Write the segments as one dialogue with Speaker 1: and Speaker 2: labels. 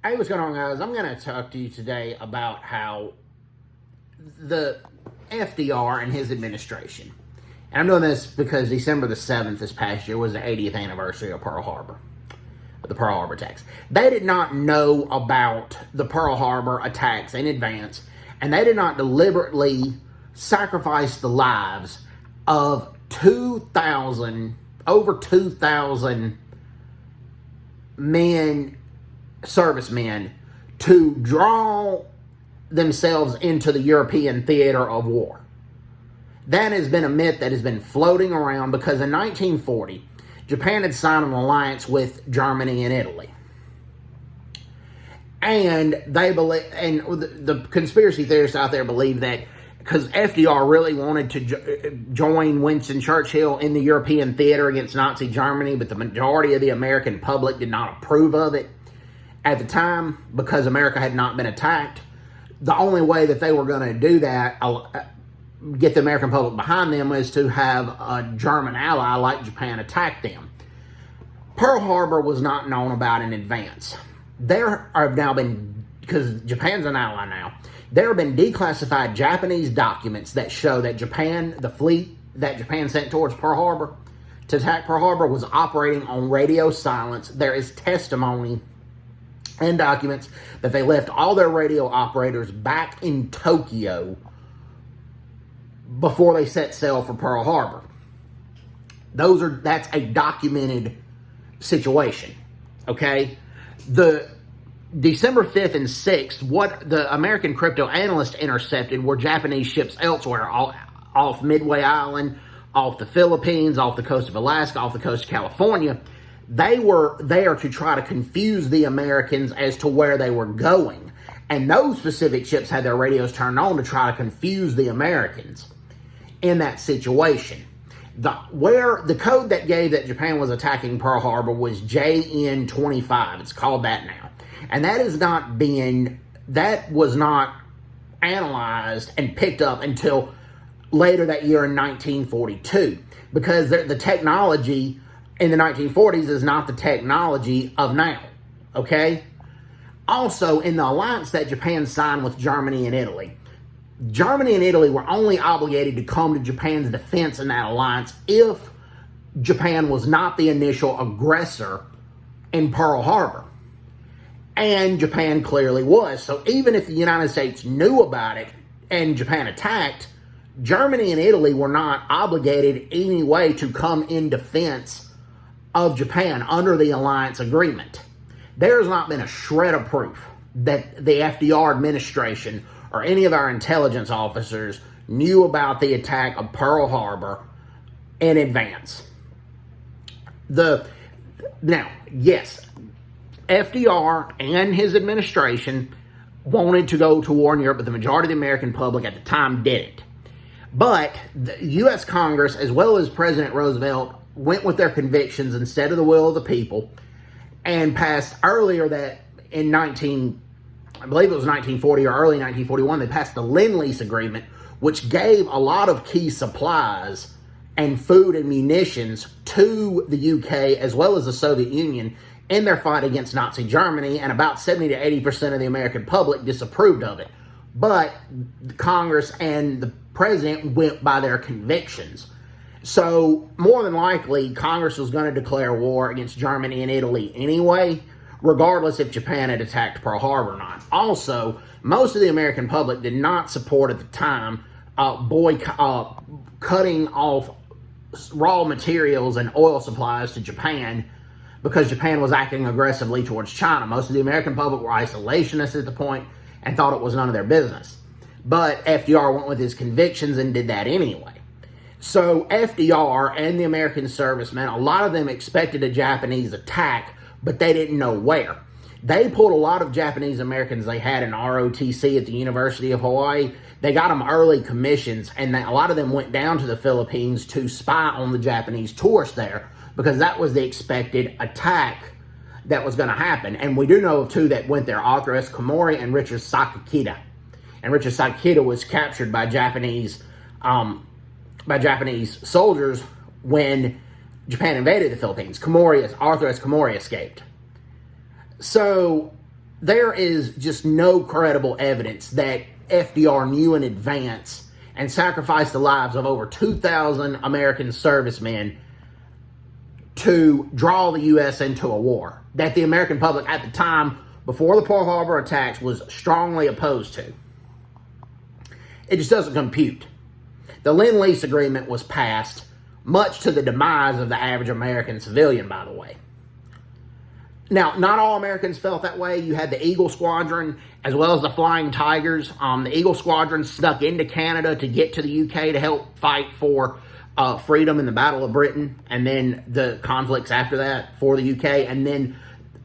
Speaker 1: Hey, what's going on, guys? I'm going to talk to you today about how the FDR and his administration, and I'm doing this because December the 7th this past year was the 80th anniversary of Pearl Harbor, the Pearl Harbor attacks. They did not know about the Pearl Harbor attacks in advance, and they did not deliberately sacrifice the lives of over 2,000 men, servicemen, to draw themselves into the European theater of war. That has been a myth that has been floating around because in 1940, Japan had signed an alliance with Germany and Italy. And they believe, and the conspiracy theorists out there believe that because FDR really wanted to join Winston Churchill in the European theater against Nazi Germany, but the majority of the American public did not approve of it at the time because America had not been attacked. The only way that they were going to do that, get the American public behind them, was to have a German ally like Japan attack them. Pearl Harbor was not known about in advance. There have now been, because Japan's an ally now, there have been declassified Japanese documents that show that Japan, the fleet that Japan sent towards Pearl Harbor to attack Pearl Harbor, was operating on radio silence. There is testimony and documents that they left all their radio operators back in Tokyo before they set sail for Pearl Harbor. That's a documented situation, okay? The December 5th and 6th, what the American crypto analysts intercepted were Japanese ships elsewhere, off Midway Island, off the Philippines, off the coast of Alaska, off the coast of California. They were there to try to confuse the Americans as to where they were going. And those specific ships had their radios turned on to try to confuse the Americans in that situation. The code that gave that Japan was attacking Pearl Harbor was JN25. It's called that now. And that was not analyzed and picked up until later that year in 1942. Because the technology in the 1940s is not the technology of now, okay? Also, in the alliance that Japan signed with Germany and Italy were only obligated to come to Japan's defense in that alliance if Japan was not the initial aggressor in Pearl Harbor. And Japan clearly was. So even if the United States knew about it and Japan attacked, Germany and Italy were not obligated anyway to come in defense of Japan under the alliance agreement. There's not been a shred of proof that the FDR administration or any of our intelligence officers knew about the attack of Pearl Harbor in advance. Now, yes, FDR and his administration wanted to go to war in Europe, but the majority of the American public at the time didn't. But the U.S. Congress, as well as President Roosevelt, went with their convictions instead of the will of the people, and passed earlier that in I believe it was 1940 or early 1941, they passed the Lend-Lease Agreement, which gave a lot of key supplies and food and munitions to the UK as well as the Soviet Union in their fight against Nazi Germany, and about 70 to 80% of the American public disapproved of it. But Congress and the president went by their convictions. So, more than likely, Congress was going to declare war against Germany and Italy anyway, regardless if Japan had attacked Pearl Harbor or not. Also, most of the American public did not support at the time cutting off raw materials and oil supplies to Japan because Japan was acting aggressively towards China. Most of the American public were isolationists at the point and thought it was none of their business. But FDR went with his convictions and did that anyway. So FDR and the American servicemen, a lot of them expected a Japanese attack, but they didn't know where. They pulled a lot of Japanese Americans they had in ROTC at the University of Hawaii. They got them early commissions, and a lot of them went down to the Philippines to spy on the Japanese tourists there because that was the expected attack that was going to happen. And we do know of two that went there, Arthur S. Komori and Richard Sakakita. And Richard Sakakita was captured by Japanese soldiers when Japan invaded the Philippines. Arthur S. Komori escaped. So there is just no credible evidence that FDR knew in advance and sacrificed the lives of over 2,000 American servicemen to draw the U.S. into a war that the American public at the time, before the Pearl Harbor attacks, was strongly opposed to. It just doesn't compute. The Lend-Lease Agreement was passed, much to the demise of the average American civilian, by the way. Now, not all Americans felt that way. You had the Eagle Squadron, as well as the Flying Tigers. The Eagle Squadron snuck into Canada to get to the UK to help fight for freedom in the Battle of Britain, and then the conflicts after that for the UK. And then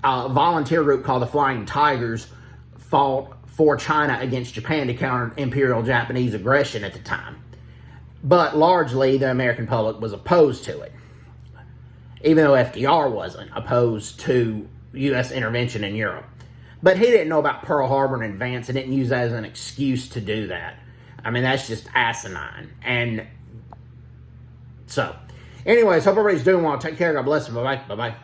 Speaker 1: a volunteer group called the Flying Tigers fought for China against Japan to counter Imperial Japanese aggression at the time. But largely, the American public was opposed to it, even though FDR wasn't opposed to U.S. intervention in Europe. But he didn't know about Pearl Harbor in advance and didn't use that as an excuse to do that. I mean, that's just asinine. And so, anyways, hope everybody's doing well. Take care. God bless you. Bye-bye. Bye-bye.